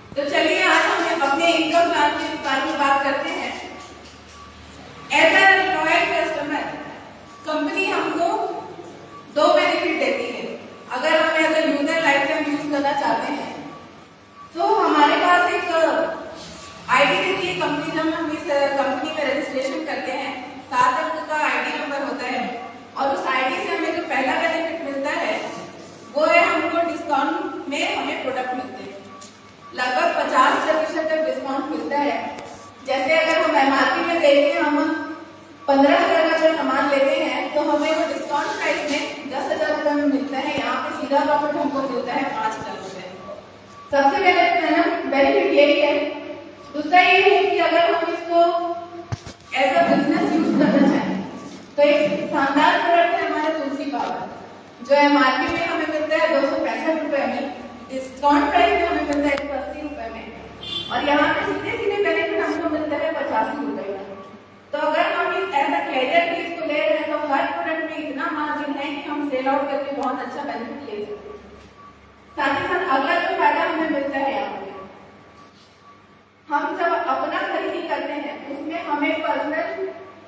तो चलिए आज हम अपने इनकम प्लान के बारे में बात करते हैं। As a loyal customer company हमको दो बेनिफिट देती है। अगर हम as a user life time use करना चाहते हैं तो हमारे पास एक आईडी देती है कंपनी। जब हम इस कंपनी में रजिस्ट्रेशन करते हैं 7 अंक का आईडी नंबर होता है और उस आईडी से हमें जो पहला बेनिफिट मिलता है वो है हमको डिस्काउंट में हमें प्रोडक्ट मिलते हैं। लगभग 50% तक डिस्काउंट मिलता है। जैसे अगर हम एमआरपी में देखें, हम 15,000 का जो सामान लेते हैं तो हमें वो डिस्काउंट प्राइस में 10,000 रुपए में मिलता है। यहाँ पे सीधा प्रॉफिट हमको मिलता है 5,000 रुपए। सबसे पहले बेनिफिट यही है। दूसरा ये है कि अगर हम इसको एज अ बिजनेस यूज करना चाहें तो एक शानदार प्रोडक्ट है हमारे तुलसी पाउडर, जो एमआरपी में हमें मिलता है 265 रुपए में, डिस्काउंट प्राइस में हमें मिलता है 180 रुपए में, और यहाँ पे सीधे सीधे बेनिफिट हमको मिलता है 85 रुपए में। तो अगर हम इस एज अ क्लेजर पीस को ले रहे हैं तो हर प्रोडक्ट में इतना मार्जिन है कि हम सेल आउट करके बहुत अच्छा बेनिफिट ले सकते हैं। साथ ही साथ अगला जो फायदा हमें मिलता है, यहाँ पे हम जब अपना खरीदी करते हैं उसमें हमें पर्सनल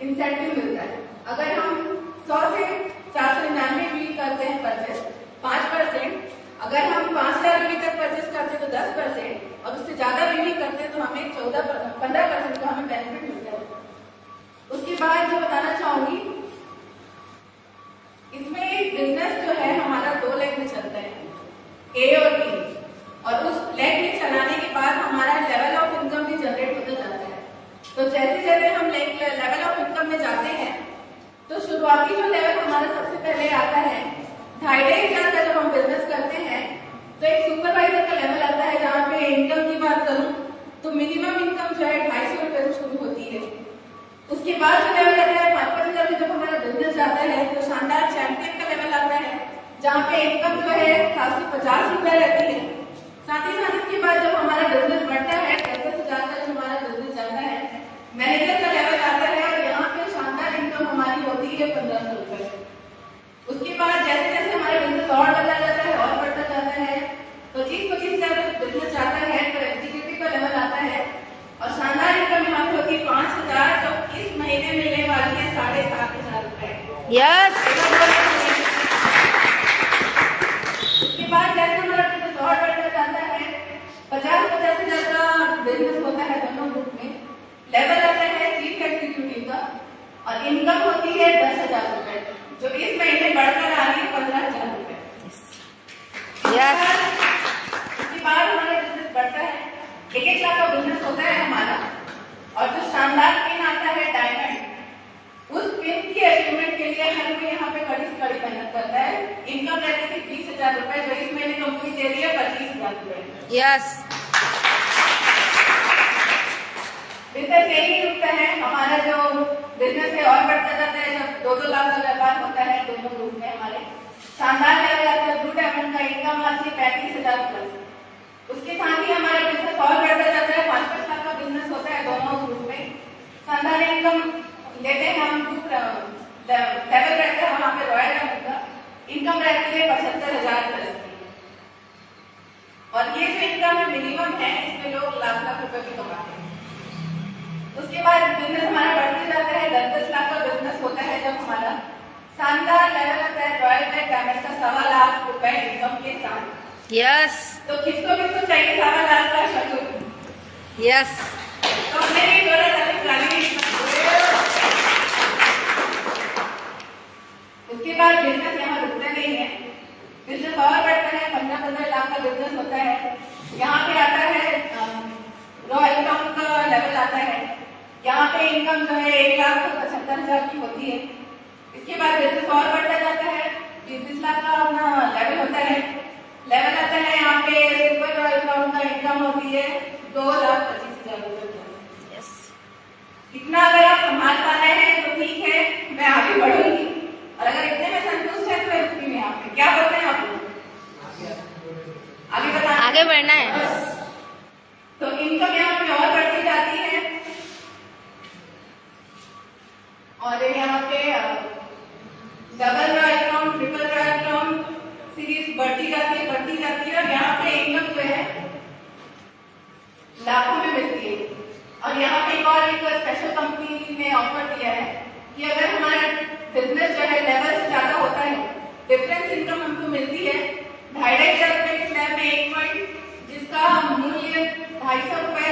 इंसेंटिव मिलता है। अगर हम 100 से 499 भी करते हैं परचेस 5%, अगर हम 5,000 रुपए तक परचेस करते हैं तो 10%, और उससे ज्यादा भी करते हैं तो हमें 15% का हमें बेनिफिट मिलता है। उसके बाद जो बताना चाहूंगी, इसमें बिजनेस जो है हमारा 2 लेग में चलता है, ए और बी, और उस लेग में चलाने के बाद हमारा लेवल ऑफ इनकम भी जनरेट होता जाता है। तो जैसे जैसे हम लेवल ऑफ इनकम में जाते हैं तो शुरुआती जो लेवल हमारा सबसे पहले आता है 2,500 का। जब हम बिजनेस करते हैं तो एक सुपरवाइजर का लेवल आता है, जहाँ पे इनकम की बात करूं तो मिनिमम इनकम जो है 250 रुपए से शुरू होती है। उसके बाद जो लेवल आता है 5,000 में जब हमारा बिजनेस जाता है तो शानदार चैंपियन का लेवल आता है, जहाँ पे इनकम जो है 750 रुपए रहती है। साथ ही साथ इसके बाद जब हमारा बिजनेस बढ़ता है 10,000 का जो हमारा बिजनेस जाता है, मैनेजर का लेवल आता है और यहाँ पे शानदार इनकम हमारी होती है 1,500 रुपए। उसके बाद जैसे जैसे हमारा बिजनेस और बढ़ता जाता है और बढ़ता जाता है, 25,000 बिजनेस जाता है तो एग्जीक्यूटिव का लेवल आता है और शानदार इनकम यहाँ पे होती है 5,000, तो इस महीने मिलने वाली है 7,500 रुपए। यस। उसके बाद जैसे हमारा बिजनेस और बढ़ता जाता है 50,000 का बिजनेस होता है दोनों ग्रुप में, लेवल आता है चीफ एग्जीक्यूटिव का और इनकम होती है 10,000 रुपए, जो इस महीने बढ़कर आ रही है 15,000 रुपए। उसके बाद हमारा बिजनेस बढ़ता है 1 लाख का बिजनेस होता है हमारा, और जो शानदार पिन आता है डायमंड, उस पिन की अचीवमेंट के लिए हर कोई यहाँ पे कड़ी से कड़ी मेहनत करता है। इनकम रहती है 30,000 रुपए, जो इस महीने कंपनी दे रही है 25,000 रुपए। यस। बिजनेस यही रुकता है, हमारा जो बिजनेस है और बढ़ता जाता है। जब 2-2 लाख का व्यापार होता है दोनों ग्रुप में, हमारे शानदार लेवल आता है ब्लू डायमंड का, इनकम आती है 35,000 प्लस। उसके साथ ही हमारा बिजनेस और बढ़ता जाता है, 5-5 लाख का बिजनेस होता है दोनों ग्रुप में। शानदार इनकम लेते हैं हम, ग्रुप लेवल रहता है वहाँ पे रॉयल डायमंड का, इनकम रहती है 75,000 प्लस की। और ये जो इनकम है मिनिमम है, इसमें लोग लाख रुपए भी कमाते हैं। उसके बाद बिजनेस हमारा बढ़ते जाता है, 10-10 लाख का बिजनेस होता है जब हमारा शानदार लेवल आता है रॉयल डायमंड का 1.25 लाख रुपए इनकम के साथ। यस। तो किसको किसको चाहिए 1.25 लाख का शगुन? यस। तो मेरी थोड़ा उसके बाद बिजनेस यहाँ रुकता नहीं है, बिजनेस और बढ़ता है, 15-15 लाख का बिजनेस होता है। यहाँ पे आता है रॉयल टाउन का लेवल आता है, यहाँ पे इनकम जो है 1,75,000 की होती है। इसके बाद बिजनेस और बढ़ता जाता है, 20 लाख का अपना लेवल होता है। लेवल आता है यहाँ पे सुपर रॉयल टाउन का इनकम होती है 2,25,000 रुपए। यस। इतना अगर आप संभाल पा रहे हैं तो ठीक है, मैं आगे बढ़ूंगी, और अगर इतने में संतुष्ट है तो मैं रुकती हूँ यहाँ पे। क्या बोलते हैं आप लोग? आगे बताना, आगे बढ़ना है। तो इनकम यहाँ पे और बढ़ती जाती है, और यहाँ पे double royal town, triple royal town series बढ़ती जाती है, और यहाँ पे इनकम जो है लाखों में मिलती है। और यहाँ पे एक और एक स्पेशल कंपनी ने ऑफर दिया है कि अगर हमारा बिजनेस जो है लेवल से ज्यादा होता है, डिफरेंस इनकम हमको मिलती है 2.5 रुपए के स्लैब में 1 पॉइंट, जिसका मूल्य 250 रुपए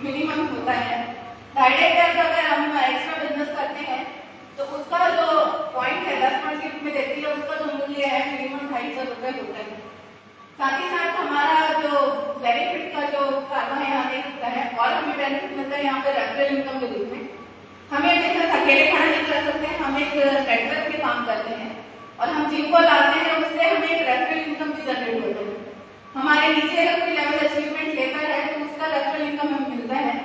मिनिमम होता है। 2.5 का अगर हम एक्स्ट्रा बिजनेस करते हैं तो उसका जो पॉइंट है 10 पॉइंट के रूप में देती है, उसका जो मूल्य है मिनिमम 250 रुपए होता है। साथ ही साथ हमारा जो बेनिफिट का जो फायदा है यहाँ होता है और हमें बेनिफिट मिलता है यहाँ पे रेफरल इनकम के रूप में। हमें बिजनेस अकेले खड़ा नहीं कर सकते, हम एक नेटवर्क के काम करते हैं और हम जिनको लाते हैं उससे हमें एक रेफरल इनकम भी जनरेट होता है। हमारे नीचे अगर कोई लेवल अचीवमेंट लेता है तो उसका रेफरल इनकम हमें मिलता है।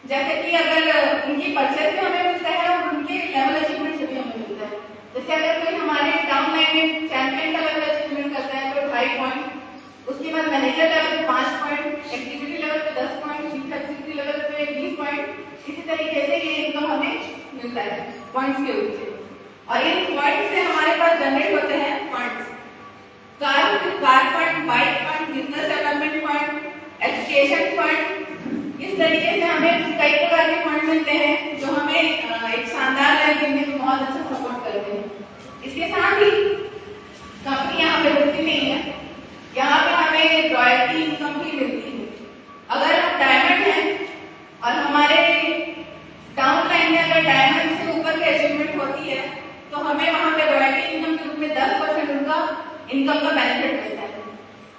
जैसे कि अगर उनकी परचेज भी हमें मिलता है और उनके लेवल अचीवमेंट से भी हमें मिलता है। जैसे अगर कोई हमारे टाउन लाइन में चैंपियन का लेवल अचीवमेंट करता है तो 2.5 पॉइंट, उसके बाद मैनेजर लेवल पे 5 पॉइंट, एग्जीक्यूटिव लेवल पे 10 पॉइंट, चीफ एग्जीक्यूटिव लेवल पे 20 पॉइंट, इसी तरीके से ये इनकम हमें मिलता है पॉइंट्स के रूप में। और इन पॉइंट्स से हमारे पास जनरेट होते हैं funds, car fund, bike fund, business development fund, education fund. इस तरीके से हमें कई प्रकार के फंड मिलते हैं जो हमें एक शानदार लाइफ जीने में बहुत अच्छा सपोर्ट करते हैं। इसके साथ ही कंपनी यहाँ पे रुकती नहीं है, यहाँ पे हमें रॉयल्टी इनकम भी मिलती है। अगर हम डायमंड हैं और हमारे डाउन लाइन में अगर डायमंड से ऊपर की अचीवमेंट होती है तो हमें वहां पे रॉयल्टी इनकम के रूप में 10% उनका इनकम का बेनिफिट मिलता है।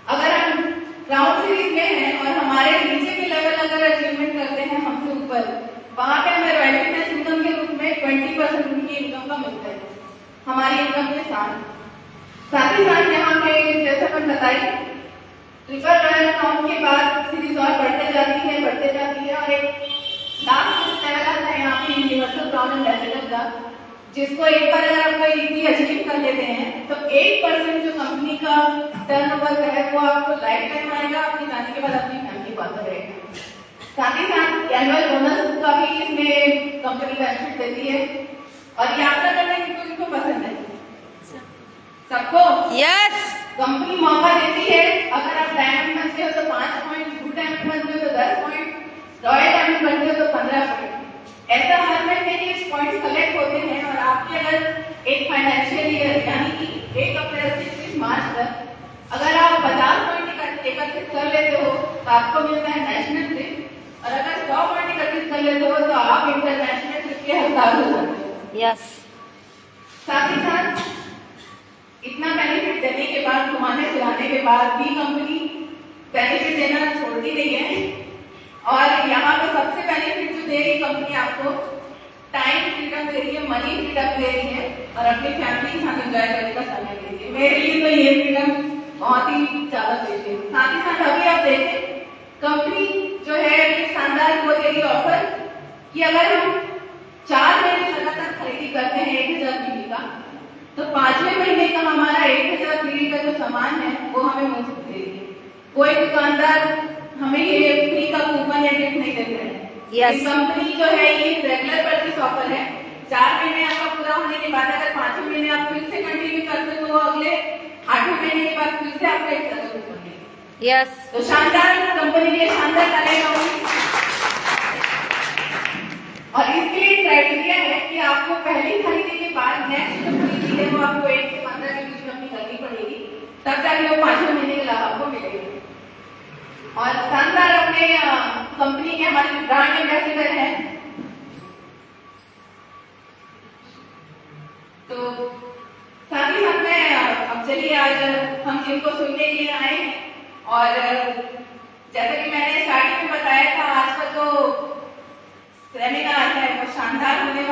अगर हम ग्राउंड सीरीज में हैं और हमारे नीचे के लेवल अगर अचीवमेंट करते हैं हमसे ऊपर, वहां पे हमें रॉयल्टी बेस्ड इनकम के रूप में 20% उनकी इनकम का मिलता है हमारी इनकम के साथ ही साथ यहाँ पे जैसे अपन बताई ट्रिपल रॉयल अकाउंट के बाद सीरीज और बढ़ते जाती है और एक लास्ट लेवल आता है यहाँ पे यूनिवर्सल ब्राउन एम्बेसडर का, जिसको एक बार अगर आप कोई डिग्री अचीव कर लेते हैं तो 8% जो कंपनी का टर्नओवर है वो आपको लाइफ टाइम आएगा, आपकी जाने के बाद अपनी फैमिली को आता रहेगा। साथ ही साथ एनुअल बोनस का भी इसमें कंपनी बेनिफिट देती है। और यात्रा करना किनको पसंद है? सबको यस। कंपनी मौका देती है, अगर आप डायमंड बनते हो तो 5 पॉइंट, ब्लू डायमंड बनते हो तो 10 पॉइंट, रॉयल डायमंड बनते हो तो 15 पॉइंट। ऐसा हर महीने के पॉइंट कलेक्ट होते हैं और आपके अगर एक फाइनेंशियल ईयर यानी कि 1 अप्रैल से 31 मार्च तक अगर आप 50 पॉइंट एकत्रित कर लेते हो तो आपको मिलता है नेशनल ट्रिप, और अगर 100 पॉइंट एकत्रित कर लेते हो तो आप इंटरनेशनल ट्रिप के हकदार हो जाते हो। यस। साथ ही साथ इतना बेनिफिट देने के बाद, घुमाने फिराने के बाद भी कंपनी बेनिफिट देना छोड़ती नहीं है। और यहाँ पे सबसे बेनिफिट जो दे रही कंपनी आपको टाइम फ्रीडम दे रही है, मनी फ्रीडम दे रही है और अपनी फैमिली के साथ एंजॉय करने का समय दे रही है। मेरे लिए तो ये फ्रीडम बहुत ही ज्यादा दे रही है। साथ ही साथ अभी आप देखें कंपनी जो है एक शानदार वो दे रही ऑफर कि अगर हम 4 महीने लगातार खरीदी करते हैं 1000 बीवी का, तो 5वें महीने का हमारा 1000 बीवी का जो सामान है वो हमें मुफ्त देगी। कोई दुकानदार हमें ये फ्री का कूपन या गिफ्ट नहीं देते हैं। Yes. कंपनी जो है ये रेगुलर परचेस ऑफर है। 4 महीने आपका पूरा होने के बाद अगर 5वें महीने आप फिर से कंटिन्यू करते हो तो अगले 8वें महीने के बाद फिर से आपका 1000 कूपन मिलेगा। यस। तो शानदार कंपनी के शानदार तारीफ और इसके लिए क्राइटेरिया है कि आपको पहली खरीदी के बाद नेक्स्ट जो खरीदी है वो आपको 1 से 15 के बीच में अपनी करनी पड़ेगी, तब जाके वो 5वें महीने के लाभ आपको मिलेगा। और शानदार अपने कंपनी के हमारे ब्रांड एम्बेसडर हैं, तो साथ ही साथ में अब चलिए आज हम जिनको सुनने के लिए आए हैं और जैसा कि मैंने स्टार्टिंग में बताया था आज का जो सेमिनार है वो शानदार होने वाला